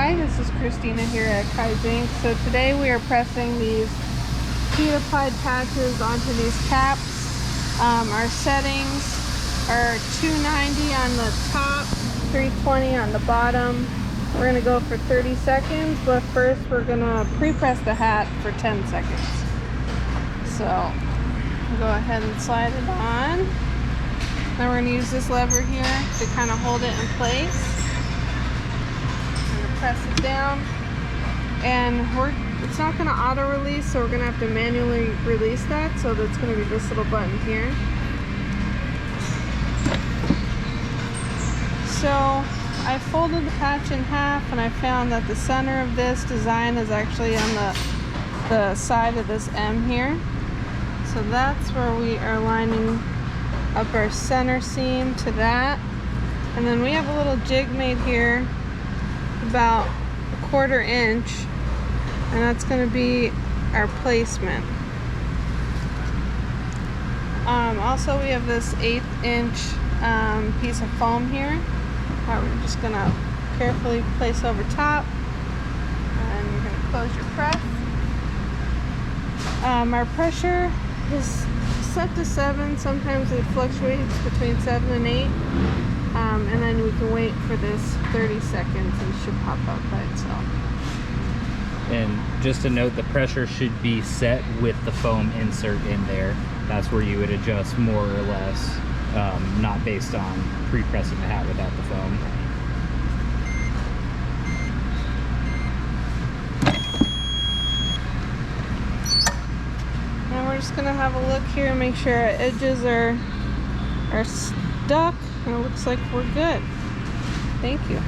Hi, this is Christina here at Kaizink. So today we are pressing these heat applied patches onto these caps. Our settings are 290 on the top, 320 on the bottom. We're going to go for 30 seconds, but first we're going to pre-press the hat for 10 seconds. So go ahead and slide it on. Now we're going to use this lever here to kind of hold it in place. Press it down, and it's not going to auto release, so we're going to have to manually release that. So that's going to be this little button here. So I folded the patch in half, and I found that the center of this design is actually on the side of this M here. So that's where we are lining up our center seam to that. And then we have a little jig made here about 1/4 inch, and that's going to be our placement. Also we have this 1/8 inch piece of foam here that we're just going to carefully place over top, and you're going to close your press. Our pressure is set to 7. Sometimes it fluctuates between 7 and 8. And then we can wait for this 30 seconds and it should pop up by itself. And just to note, the pressure should be set with the foam insert in there. That's where you would adjust more or less, not based on pre-pressing the hat without the foam. Now we're just going to have a look here and make sure our edges are stuck. And it looks like we're good. Thank you.